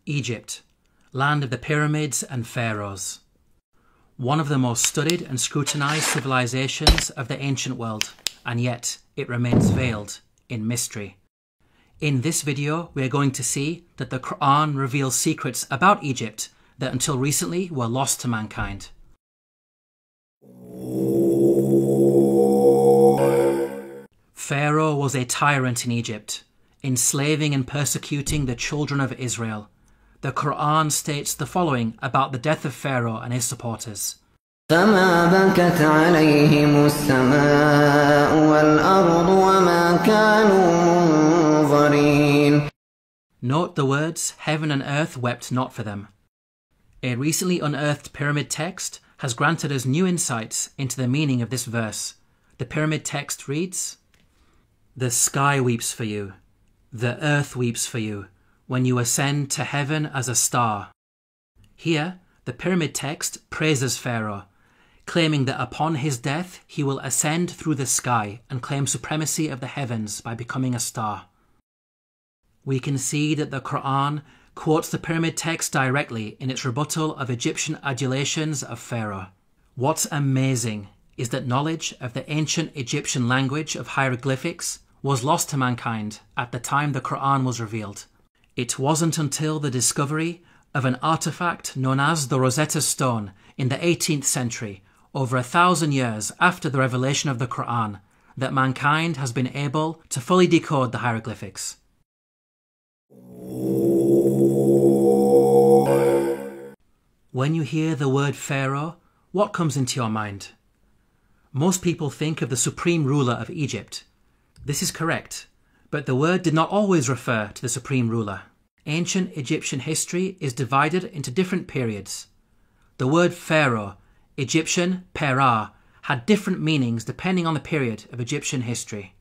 Egypt, land of the pyramids and pharaohs. One of the most studied and scrutinized civilizations of the ancient world, and yet it remains veiled in mystery. In this video, we are going to see that the Qur'an reveals secrets about Egypt that until recently were lost to mankind. Pharaoh was a tyrant in Egypt, enslaving and persecuting the children of Israel. The Qur'an states the following about the death of Pharaoh and his supporters. فَمَا بَكَتْ عَلَيْهِمُ السَّمَاءُ وَالْأَرْضُ وَمَا كَانُوا مُنظَرِينَ. Note the words, heaven and earth wept not for them. A recently unearthed pyramid text has granted us new insights into the meaning of this verse. The pyramid text reads, "The sky weeps for you, the earth weeps for you, when you ascend to heaven as a star." Here, the pyramid text praises Pharaoh, claiming that upon his death he will ascend through the sky and claim supremacy of the heavens by becoming a star. We can see that the Qur'an quotes the pyramid text directly in its rebuttal of Egyptian adulations of Pharaoh. What's amazing is that knowledge of the ancient Egyptian language of hieroglyphics was lost to mankind at the time the Qur'an was revealed. It wasn't until the discovery of an artifact known as the Rosetta Stone in the 18th century, over 1,000 years after the revelation of the Qur'an, that mankind has been able to fully decode the hieroglyphics. When you hear the word Pharaoh, what comes into your mind? Most people think of the supreme ruler of Egypt. This is correct, but the word did not always refer to the supreme ruler. Ancient Egyptian history is divided into different periods. The word Pharaoh, Egyptian Perah, had different meanings depending on the period of Egyptian history.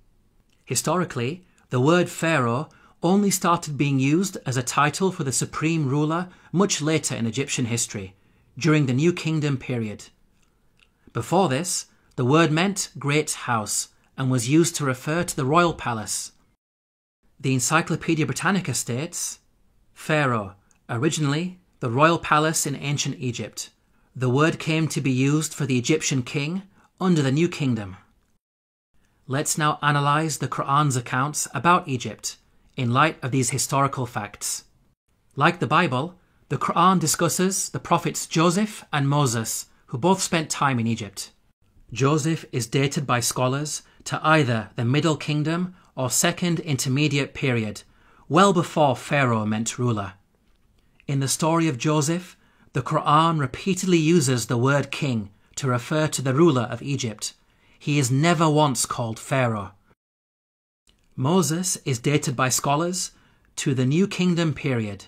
Historically, the word Pharaoh only started being used as a title for the supreme ruler much later in Egyptian history, during the New Kingdom period. Before this, the word meant great house and was used to refer to the royal palace. The Encyclopedia Britannica states, Pharaoh, originally the royal palace in ancient Egypt. The word came to be used for the Egyptian king under the New Kingdom. Let's now analyze the Qur'an's accounts about Egypt in light of these historical facts. Like the Bible, the Qur'an discusses the prophets Joseph and Moses, who both spent time in Egypt. Joseph is dated by scholars to either the Middle Kingdom or Second Intermediate period, well before Pharaoh meant ruler. In the story of Joseph, the Qur'an repeatedly uses the word king to refer to the ruler of Egypt. He is never once called Pharaoh. Moses is dated by scholars to the New Kingdom period.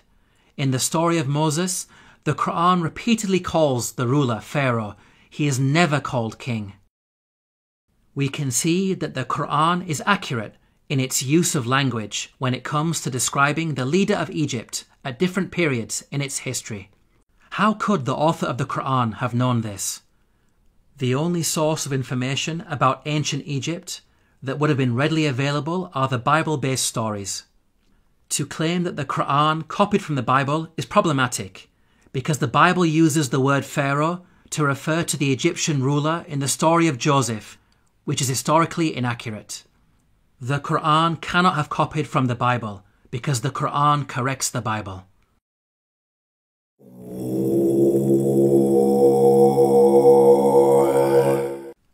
In the story of Moses, the Qur'an repeatedly calls the ruler Pharaoh. He is never called king. We can see that the Qur'an is accurate in its use of language when it comes to describing the leader of Egypt at different periods in its history. How could the author of the Qur'an have known this? The only source of information about ancient Egypt that would have been readily available are the Bible-based stories. To claim that the Qur'an copied from the Bible is problematic because the Bible uses the word Pharaoh to refer to the Egyptian ruler in the story of Joseph, which is historically inaccurate. The Qur'an cannot have copied from the Bible because the Qur'an corrects the Bible.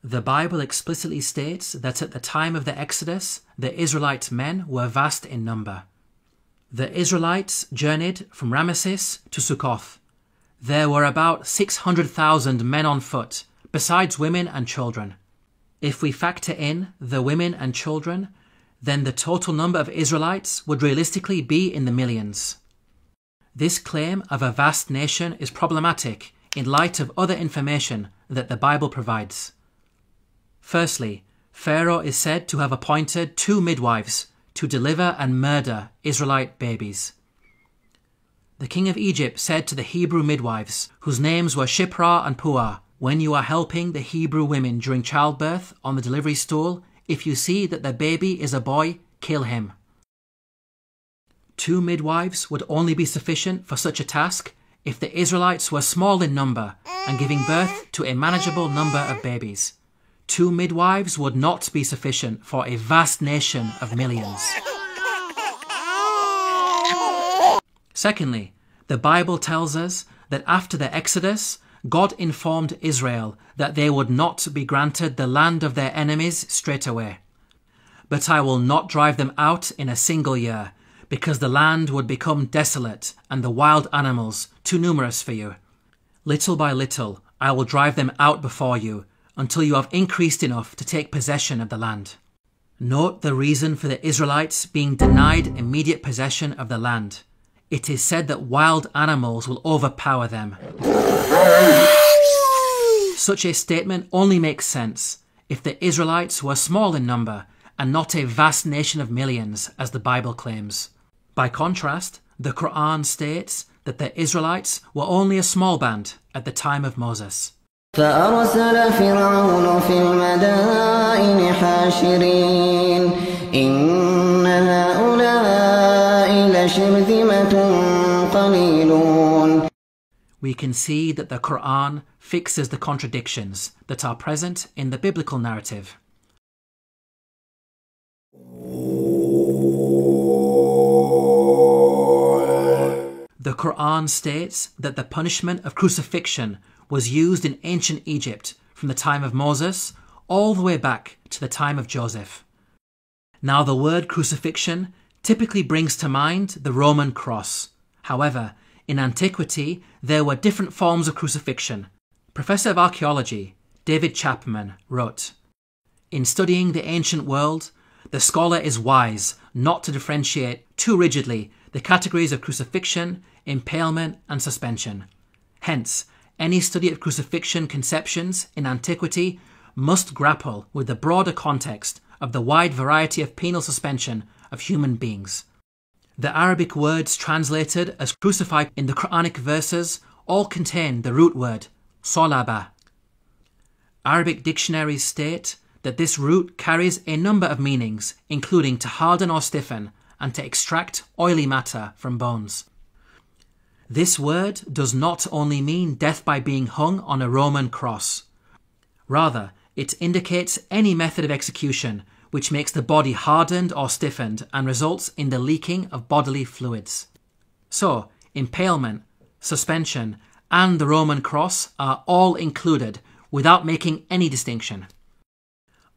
The Bible explicitly states that at the time of the Exodus, the Israelite men were vast in number. The Israelites journeyed from Ramesses to Sukkoth. There were about 600,000 men on foot, besides women and children. If we factor in the women and children, then the total number of Israelites would realistically be in the millions. This claim of a vast nation is problematic in light of other information that the Bible provides. Firstly, Pharaoh is said to have appointed 2 midwives to deliver and murder Israelite babies. The king of Egypt said to the Hebrew midwives, whose names were Shiphrah and Puah, "When you are helping the Hebrew women during childbirth on the delivery stool, if you see that the baby is a boy, kill him." 2 midwives would only be sufficient for such a task if the Israelites were small in number and giving birth to a manageable number of babies. 2 midwives would not be sufficient for a vast nation of millions. Secondly, the Bible tells us that after the Exodus, God informed Israel that they would not be granted the land of their enemies straight away. But I will not drive them out in a single year, because the land would become desolate and the wild animals too numerous for you. Little by little, I will drive them out before you, until you have increased enough to take possession of the land. Note the reason for the Israelites being denied immediate possession of the land. It is said that wild animals will overpower them. Such a statement only makes sense if the Israelites were small in number and not a vast nation of millions, as the Bible claims. By contrast, the Qur'an states that the Israelites were only a small band at the time of Moses. فأرسل فرعون في المدائن حاشرين إن هؤلاء لشرذمة قليلون. We can see that the Qur'an fixes the contradictions that are present in the biblical narrative. The Qur'an states that the punishment of crucifixion was used in ancient Egypt from the time of Moses all the way back to the time of Joseph. Now, the word crucifixion typically brings to mind the Roman cross. However, in antiquity, there were different forms of crucifixion. Professor of Archaeology David Chapman wrote, "In studying the ancient world, the scholar is wise not to differentiate too rigidly the categories of crucifixion, impalement, and suspension. Hence, any study of crucifixion conceptions in antiquity must grapple with the broader context of the wide variety of penal suspension of human beings. The Arabic words translated as crucified in the Quranic verses all contain the root word solaba. Arabic dictionaries state that this root carries a number of meanings, including to harden or stiffen and to extract oily matter from bones. This word does not only mean death by being hung on a Roman cross. Rather, it indicates any method of execution which makes the body hardened or stiffened and results in the leaking of bodily fluids. So, impalement, suspension, and the Roman cross are all included without making any distinction.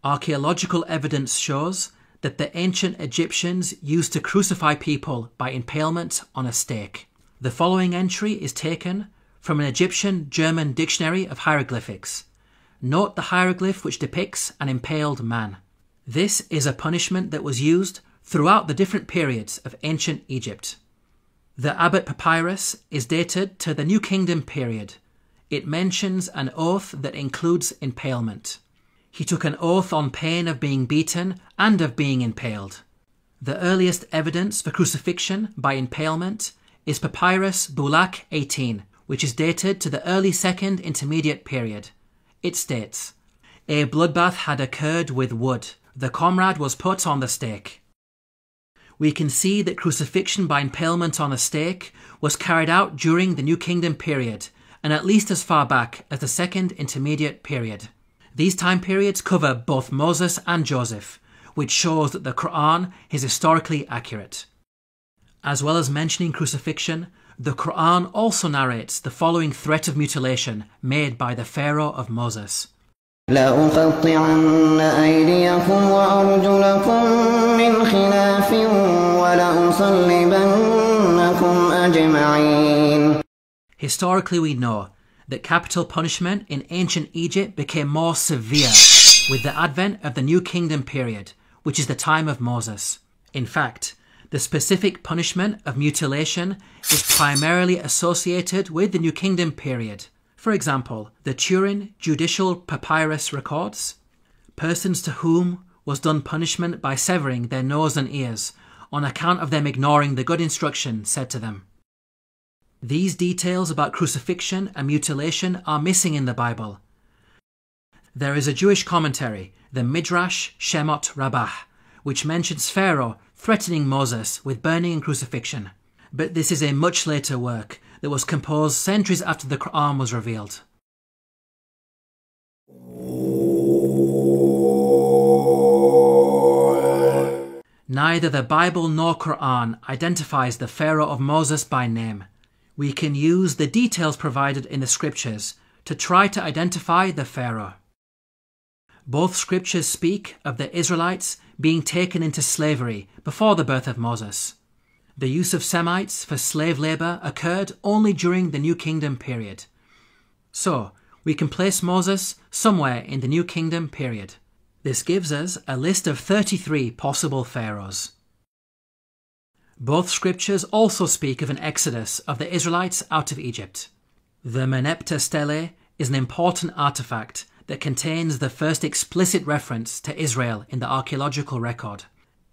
Archaeological evidence shows that the ancient Egyptians used to crucify people by impalement on a stake. The following entry is taken from an Egyptian-German dictionary of hieroglyphics. Note the hieroglyph which depicts an impaled man. This is a punishment that was used throughout the different periods of ancient Egypt. The Abbot Papyrus is dated to the New Kingdom period. It mentions an oath that includes impalement. He took an oath on pain of being beaten and of being impaled. The earliest evidence for crucifixion by impalement is Papyrus Bulaq 18, which is dated to the early Second Intermediate period. It states, "A bloodbath had occurred with wood. The comrade was put on the stake." We can see that crucifixion by impalement on a stake was carried out during the New Kingdom period, and at least as far back as the Second Intermediate period. These time periods cover both Moses and Joseph, which shows that the Qur'an is historically accurate. As well as mentioning crucifixion, the Qur'an also narrates the following threat of mutilation made by the Pharaoh of Moses. لأقطعن أيديكم وأرجلكم من خلاف ولأصلبنكم أجمعين. Historically, we know that capital punishment in ancient Egypt became more severe with the advent of the New Kingdom period, which is the time of Moses. In fact, the specific punishment of mutilation is primarily associated with the New Kingdom period. For example, the Turin Judicial Papyrus records, persons to whom was done punishment by severing their nose and ears on account of them ignoring the good instruction said to them. These details about crucifixion and mutilation are missing in the Bible. There is a Jewish commentary, the Midrash Shemot Rabbah, which mentions Pharaoh threatening Moses with burning and crucifixion. But this is a much later work that was composed centuries after the Qur'an was revealed. Neither the Bible nor Qur'an identifies the Pharaoh of Moses by name. We can use the details provided in the scriptures to try to identify the Pharaoh. Both scriptures speak of the Israelites being taken into slavery before the birth of Moses. The use of Semites for slave labour occurred only during the New Kingdom period. So, we can place Moses somewhere in the New Kingdom period. This gives us a list of 33 possible pharaohs. Both scriptures also speak of an exodus of the Israelites out of Egypt. The Merneptah stele is an important artifact that contains the first explicit reference to Israel in the archaeological record.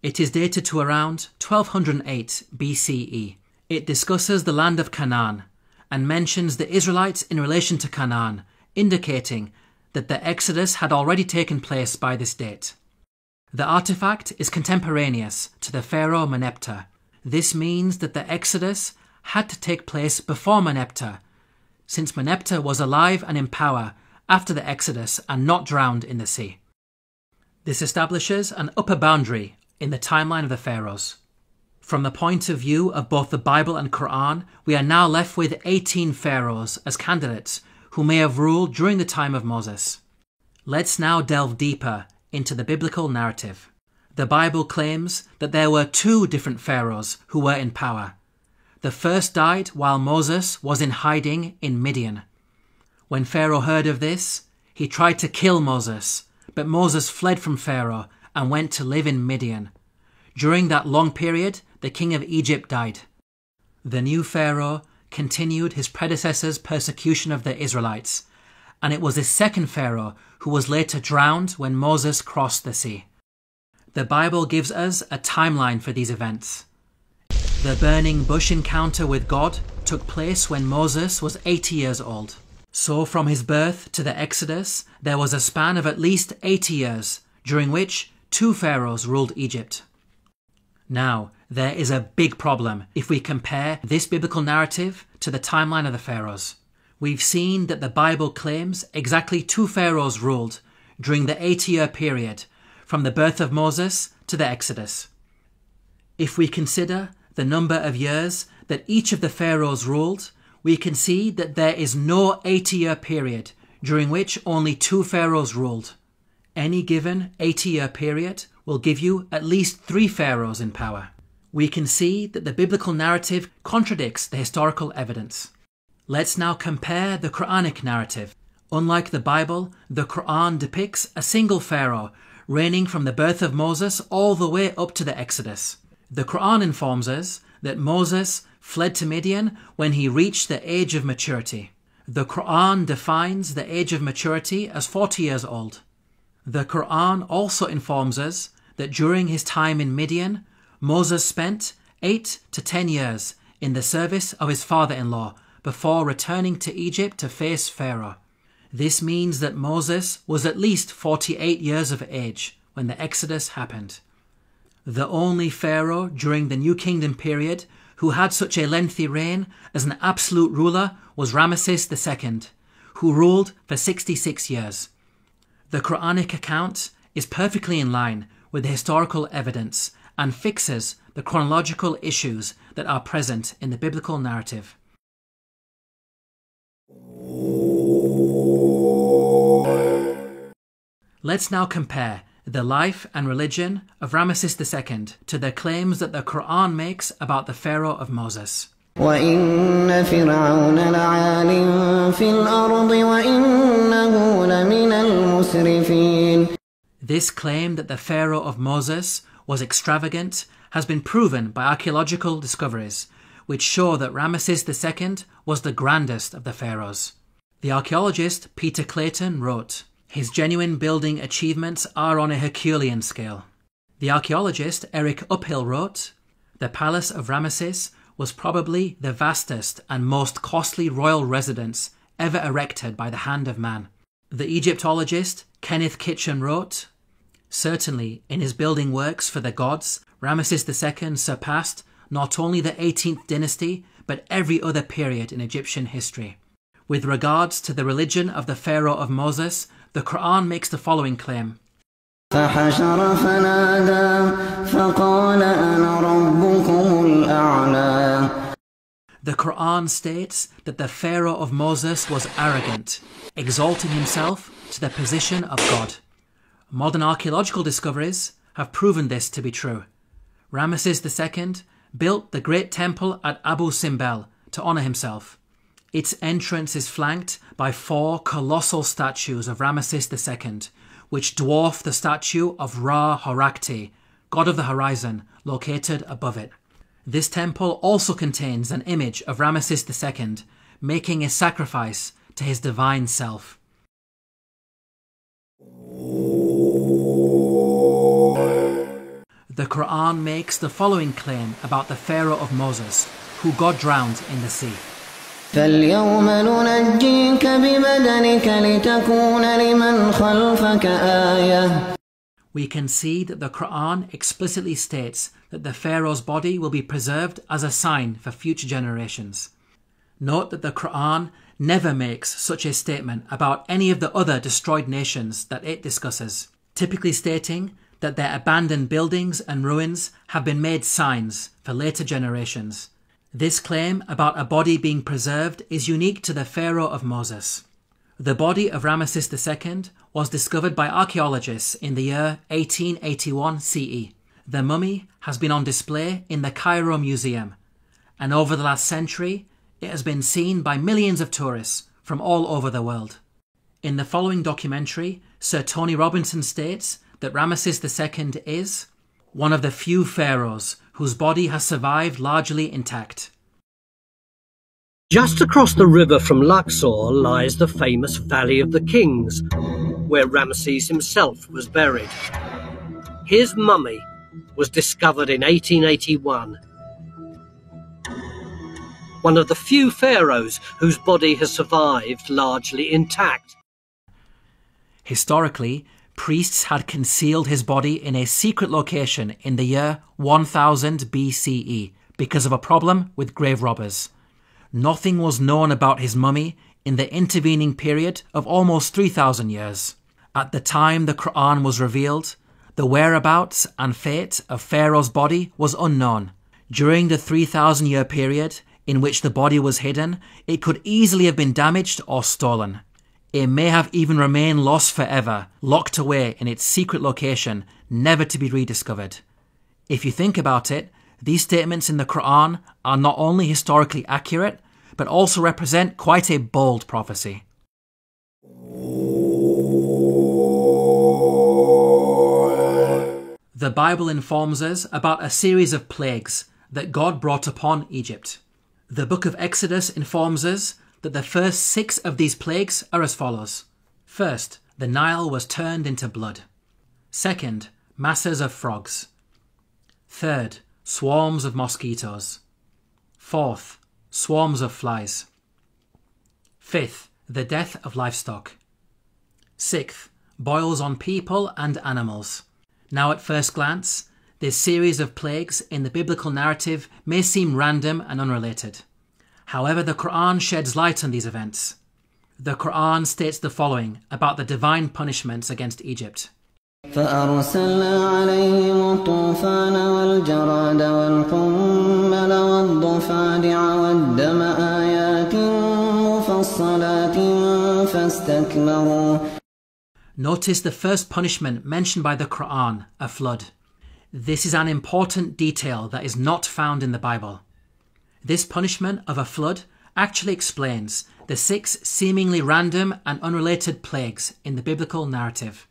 It is dated to around 1208 BCE. It discusses the land of Canaan and mentions the Israelites in relation to Canaan, indicating that the Exodus had already taken place by this date. The artifact is contemporaneous to the pharaoh Merneptah. This means that the Exodus had to take place before Merneptah, since Merneptah was alive and in power after the Exodus and not drowned in the sea. This establishes an upper boundary in the timeline of the pharaohs. From the point of view of both the Bible and Qur'an, we are now left with 18 pharaohs as candidates who may have ruled during the time of Moses. Let's now delve deeper into the biblical narrative. The Bible claims that there were 2 different pharaohs who were in power. The first died while Moses was in hiding in Midian. When Pharaoh heard of this, he tried to kill Moses, but Moses fled from Pharaoh and went to live in Midian. During that long period, the king of Egypt died. The new Pharaoh continued his predecessor's persecution of the Israelites, and it was his second Pharaoh who was later drowned when Moses crossed the sea. The Bible gives us a timeline for these events. The burning bush encounter with God took place when Moses was 80 years old. So from his birth to the Exodus, there was a span of at least 80 years, during which 2 pharaohs ruled Egypt. Now, there is a big problem if we compare this biblical narrative to the timeline of the pharaohs. We've seen that the Bible claims exactly 2 pharaohs ruled during the 80-year period from the birth of Moses to the Exodus. If we consider the number of years that each of the pharaohs ruled, we can see that there is no 80-year period during which only 2 pharaohs ruled. Any given 80-year period will give you at least 3 pharaohs in power. We can see that the biblical narrative contradicts the historical evidence. Let's now compare the Quranic narrative. Unlike the Bible, the Qur'an depicts a single pharaoh reigning from the birth of Moses all the way up to the Exodus. The Qur'an informs us that Moses fled to Midian when he reached the age of maturity. The Qur'an defines the age of maturity as 40 years old. The Qur'an also informs us that during his time in Midian, Moses spent 8 to 10 years in the service of his father-in-law before returning to Egypt to face Pharaoh. This means that Moses was at least 48 years of age when the Exodus happened. The only Pharaoh during the New Kingdom period who had such a lengthy reign as an absolute ruler was Ramesses II, who ruled for 66 years. The Quranic account is perfectly in line with the historical evidence and fixes the chronological issues that are present in the biblical narrative. Let's now compare the life and religion of Ramesses II to the claims that the Qur'an makes about the Pharaoh of Moses. وَإِنَّ فِرْعَوْنَ لَعَالٍ فِي الْأَرْضِ وَإِنَّهُ لَمِنَ الْمُسْرِفِينَ. This claim that the Pharaoh of Moses was extravagant has been proven by archaeological discoveries, which show that Ramesses II was the grandest of the pharaohs. The archaeologist Peter Clayton wrote, "His genuine building achievements are on a Herculean scale." The archaeologist Eric Uphill wrote, "The palace of Ramesses was probably the vastest and most costly royal residence ever erected by the hand of man." The Egyptologist Kenneth Kitchen wrote, Certainly, in his building works for the gods, Ramesses II surpassed not only the 18th dynasty, but every other period in Egyptian history. With regards to the religion of the Pharaoh of Moses, the Qur'an makes the following claim. فحشر فنادى فقال أنا ربكم الأعلى. The Qur'an states that the Pharaoh of Moses was arrogant, exalting himself to the position of God. Modern archaeological discoveries have proven this to be true. Ramesses II built the great temple at Abu Simbel to honour himself. Its entrance is flanked by 4 colossal statues of Ramesses II, which dwarf the statue of Ra Horakti, god of the horizon, located above it. This temple also contains an image of Ramesses II making a sacrifice to his divine self. The Qur'an makes the following claim about the Pharaoh of Moses, who God drowned in the sea. فاليوم ننجيك ببدنك لتكون لمن خلفك آية. We can see that the Qur'an explicitly states that the Pharaoh's body will be preserved as a sign for future generations. Note that the Qur'an never makes such a statement about any of the other destroyed nations that it discusses, typically stating that their abandoned buildings and ruins have been made signs for later generations. This claim about a body being preserved is unique to the Pharaoh of Moses. The body of Ramesses II was discovered by archaeologists in the year 1881 CE. The mummy has been on display in the Cairo Museum, and over the last century it has been seen by millions of tourists from all over the world. In the following documentary, Sir Tony Robinson states that Ramesses II is one of the few pharaohs whose body has survived largely intact. Just across the river from Luxor lies the famous Valley of the Kings, where Ramesses himself was buried. His mummy was discovered in 1881. One of the few pharaohs whose body has survived largely intact. Historically, priests had concealed his body in a secret location in the year 1000 BCE because of a problem with grave robbers. Nothing was known about his mummy in the intervening period of almost 3,000 years. At the time the Qur'an was revealed, the whereabouts and fate of Pharaoh's body was unknown. During the 3,000-year period in which the body was hidden, it could easily have been damaged or stolen. It may have even remained lost forever, locked away in its secret location, never to be rediscovered. If you think about it, these statements in the Qur'an are not only historically accurate, but also represent quite a bold prophecy. The Bible informs us about a series of plagues that God brought upon Egypt. The book of Exodus informs us that the first 6 of these plagues are as follows. First, the Nile was turned into blood. Second, masses of frogs. Third, swarms of mosquitoes. Fourth, swarms of flies. Fifth, the death of livestock. Sixth, boils on people and animals. Now at first glance, this series of plagues in the biblical narrative may seem random and unrelated. However, the Qur'an sheds light on these events. The Qur'an states the following about the divine punishments against Egypt. فأرسلنا عليهم الطوفان والجراد والقمل والضفادع والدم آيات مفصلات فاستكبروا. Notice the first punishment mentioned by the Qur'an, a flood. This is an important detail that is not found in the Bible. This punishment of a flood actually explains the 6 seemingly random and unrelated plagues in the biblical narrative.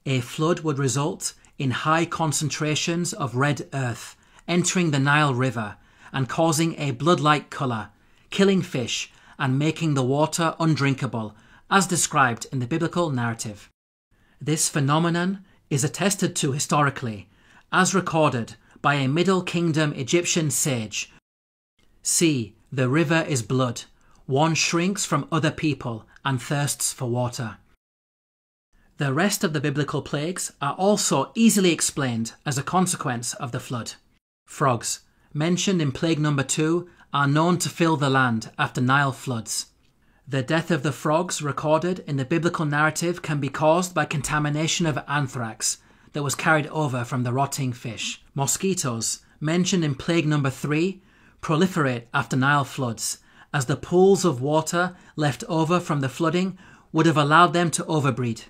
A flood would result in high concentrations of red earth entering the Nile River and causing a blood-like colour, killing fish and making the water undrinkable, as described in the biblical narrative. This phenomenon is attested to historically, as recorded by a Middle Kingdom Egyptian sage. See, the river is blood. One shrinks from other people and thirsts for water. The rest of the biblical plagues are also easily explained as a consequence of the flood. Frogs, mentioned in plague number 2, are known to fill the land after Nile floods. The death of the frogs recorded in the biblical narrative can be caused by contamination of anthrax that was carried over from the rotting fish. Mosquitoes, mentioned in plague number 3, proliferate after Nile floods, as the pools of water left over from the flooding would have allowed them to overbreed.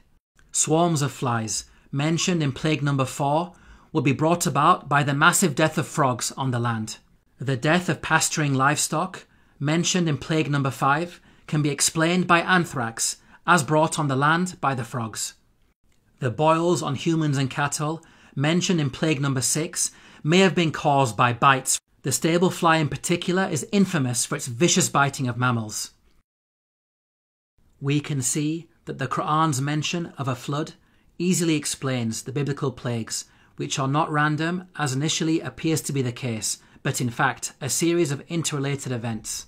Swarms of flies, mentioned in plague number 4, would be brought about by the massive death of frogs on the land. The death of pasturing livestock, mentioned in plague number 5, can be explained by anthrax, as brought on the land by the frogs. The boils on humans and cattle, mentioned in plague number 6, may have been caused by bites. The stable fly in particular is infamous for its vicious biting of mammals. We can see that the Qur'an's mention of a flood easily explains the biblical plagues, which are not random as initially appears to be the case, but in fact a series of interrelated events.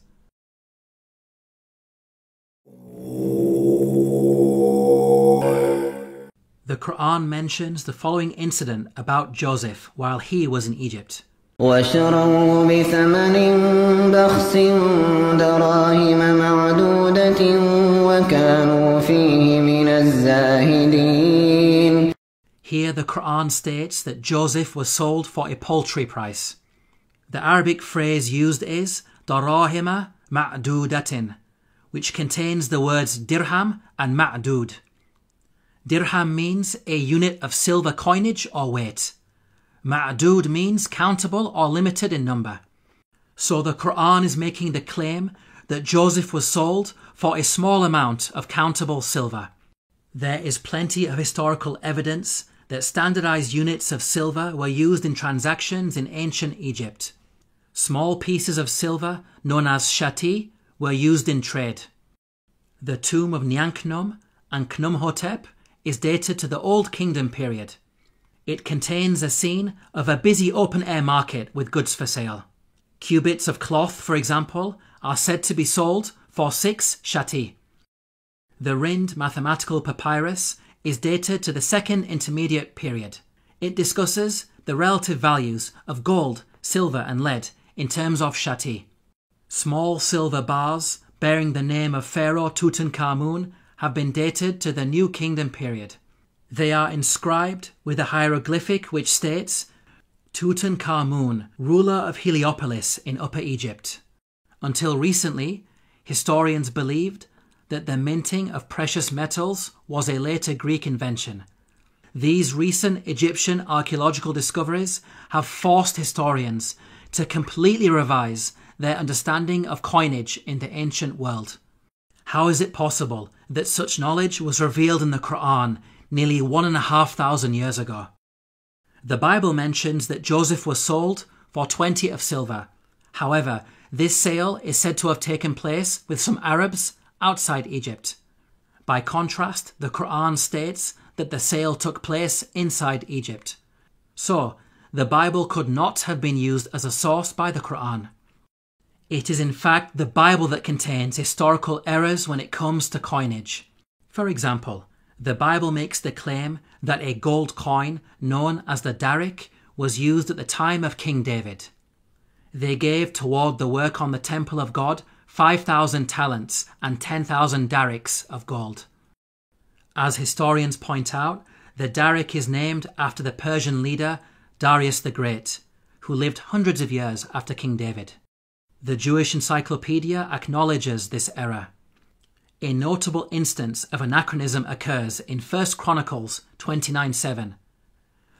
The Qur'an mentions the following incident about Joseph while he was in Egypt. وشروه بثمن بخس دراهم معدودة وكانوا فيه من الزاهدين. Here the Qur'an states that Joseph was sold for a paltry price. The Arabic phrase used is darahima ma'dudatin, which contains the words dirham and ma'dud. Dirham means a unit of silver coinage or weight. Ma'dud means countable or limited in number. So the Qur'an is making the claim that Joseph was sold for a small amount of countable silver. There is plenty of historical evidence that standardized units of silver were used in transactions in ancient Egypt. Small pieces of silver, known as shati, were used in trade. The tomb of Nyankhnum and Khnumhotep is dated to the Old Kingdom period. It contains a scene of a busy open-air market with goods for sale. Cubits of cloth, for example, are said to be sold for 6 shati. The Rind mathematical papyrus is dated to the Second Intermediate period. It discusses the relative values of gold, silver and lead in terms of shati. Small silver bars bearing the name of Pharaoh Tutankhamun have been dated to the New Kingdom period. They are inscribed with a hieroglyphic which states, Tutankhamun, ruler of Heliopolis in Upper Egypt. Until recently, historians believed that the minting of precious metals was a later Greek invention. These recent Egyptian archaeological discoveries have forced historians to completely revise their understanding of coinage in the ancient world. How is it possible that such knowledge was revealed in the Qur'an nearly 1,500 years ago? The Bible mentions that Joseph was sold for 20 of silver. However, this sale is said to have taken place with some Arabs outside Egypt. By contrast, the Qur'an states that the sale took place inside Egypt. So, the Bible could not have been used as a source by the Qur'an. It is in fact the Bible that contains historical errors when it comes to coinage. For example, the Bible makes the claim that a gold coin known as the darik was used at the time of King David. They gave toward the work on the temple of God 5,000 talents and 10,000 darics of gold. As historians point out, the darik is named after the Persian leader Darius the Great, who lived hundreds of years after King David. The Jewish Encyclopedia acknowledges this error. A notable instance of anachronism occurs in 1 Chronicles 29:7.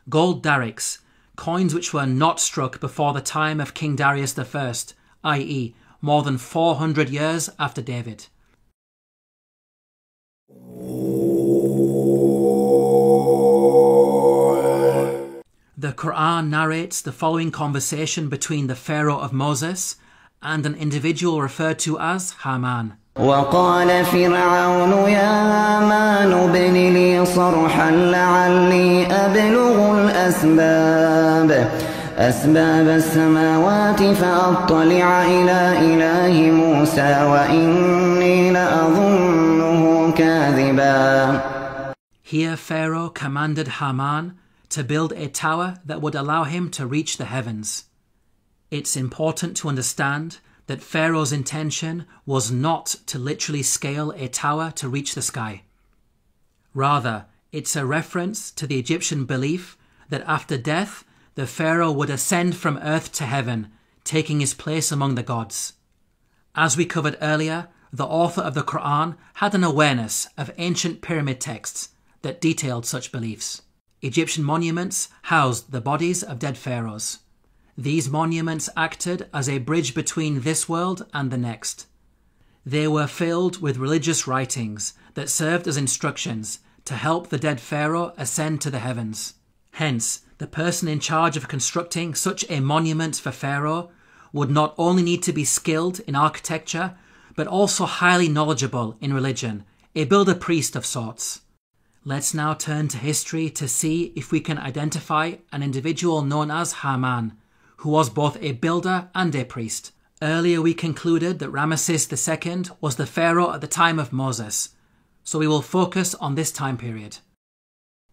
Gold darics, coins which were not struck before the time of King Darius I, i.e. more than 400 years after David. The Qur'an narrates the following conversation between the Pharaoh of Moses and an individual referred to as Haman. وقال فرعون يا هامان ابن لي صرحا لعلي أبلغ أسباب السماوات فأطلع إلى إله موسى وإني لأظنه كاذبا. Here Pharaoh commanded Haman to build a tower that would allow him to reach the heavens. It's important to understand that Pharaoh's intention was not to literally scale a tower to reach the sky. Rather, it's a reference to the Egyptian belief that after death, the Pharaoh would ascend from earth to heaven, taking his place among the gods. As we covered earlier, the author of the Qur'an had an awareness of ancient pyramid texts that detailed such beliefs. Egyptian monuments housed the bodies of dead pharaohs. These monuments acted as a bridge between this world and the next. They were filled with religious writings that served as instructions to help the dead pharaoh ascend to the heavens. Hence, the person in charge of constructing such a monument for Pharaoh would not only need to be skilled in architecture, but also highly knowledgeable in religion, a builder-priest of sorts. Let's now turn to history to see if we can identify an individual known as Haman, who was both a builder and a priest. Earlier we concluded that Ramesses II was the pharaoh at the time of Moses, so we will focus on this time period.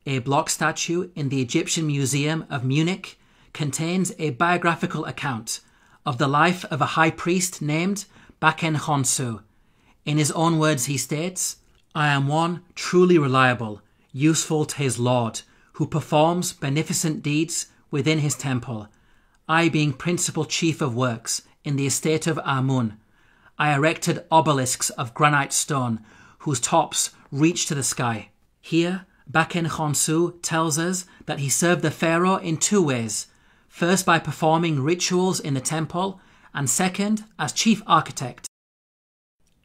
A block statue in the Egyptian Museum of Munich contains a biographical account of the life of a high priest named Baken Khonsu. In his own words he states, "I am one truly reliable, useful to his Lord, who performs beneficent deeds within his temple. I being principal chief of works in the estate of Amun, I erected obelisks of granite stone whose tops reach to the sky." Here, Baken Khonsu tells us that he served the pharaoh in two ways, first by performing rituals in the temple, and second as chief architect.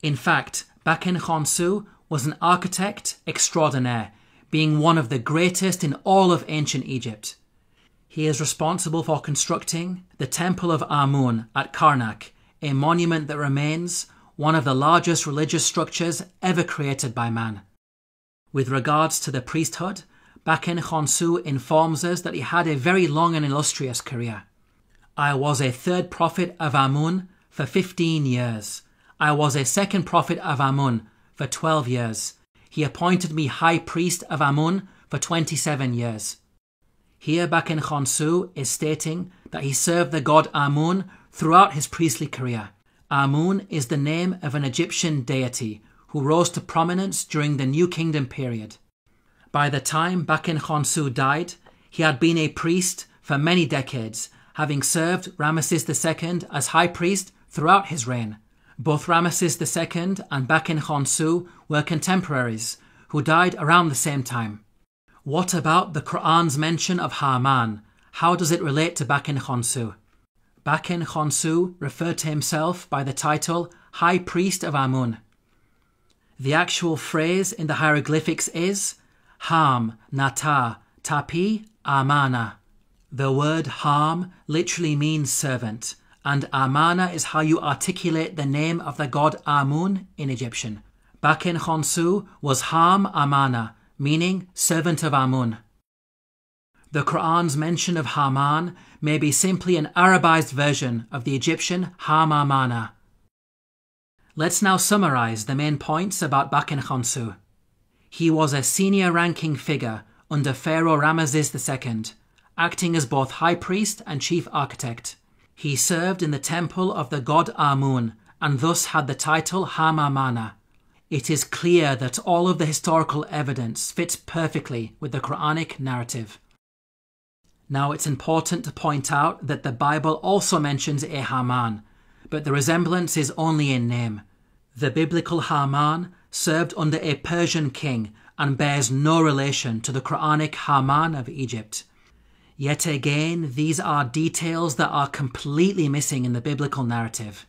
In fact, Baken Khonsu was an architect extraordinaire, being one of the greatest in all of ancient Egypt. He is responsible for constructing the Temple of Amun at Karnak, a monument that remains one of the largest religious structures ever created by man. With regards to the priesthood, Baken Khonsu informs us that he had a very long and illustrious career. "I was a third prophet of Amun for 15 years. I was a second prophet of Amun for 12 years. He appointed me high priest of Amun for 27 years. Here Baken Khonsu is stating that he served the god Amun throughout his priestly career. Amun is the name of an Egyptian deity who rose to prominence during the New Kingdom period. By the time Baken Khonsu died, he had been a priest for many decades, having served Ramesses II as high priest throughout his reign. Both Ramesses II and Baken Khonsu were contemporaries who died around the same time. What about the Qur'an's mention of Haman? How does it relate to Baken Khonsu? Baken Khonsu referred to himself by the title High Priest of Amun. The actual phrase in the hieroglyphics is Ham, Nata, Tapi, Amana. The word Ham literally means servant, and Amana is how you articulate the name of the god Amun in Egyptian. Baken Khonsu was Ham Amana, meaning servant of Amun. The Qur'an's mention of Haman may be simply an Arabized version of the Egyptian Ham Amana. Let's now summarize the main points about Baken Khonsu. He was a senior-ranking figure under Pharaoh Ramesses II, acting as both high priest and chief architect. He served in the temple of the god Amun and thus had the title Ham Amana. It is clear that all of the historical evidence fits perfectly with the Quranic narrative. Now it's important to point out that the Bible also mentions a Haman, but the resemblance is only in name. The biblical Haman served under a Persian king and bears no relation to the Quranic Haman of Egypt. Yet again, these are details that are completely missing in the biblical narrative.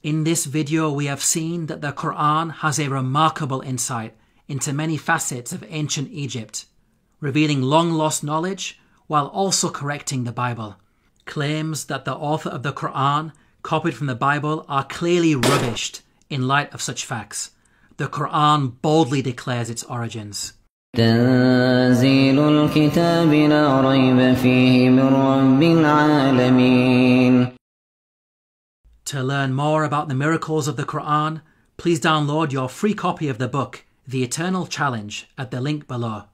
In this video, we have seen that the Qur'an has a remarkable insight into many facets of ancient Egypt, revealing long-lost knowledge while also correcting the Bible. Claims that the author of the Qur'an copied from the Bible are clearly rubbished in light of such facts. The Qur'an boldly declares its origins. تنزيل الكتاب لا ريب فيه من رب العالمين. To learn more about the miracles of the Qur'an, Please download your free copy of the book, The Eternal Challenge, at the link below.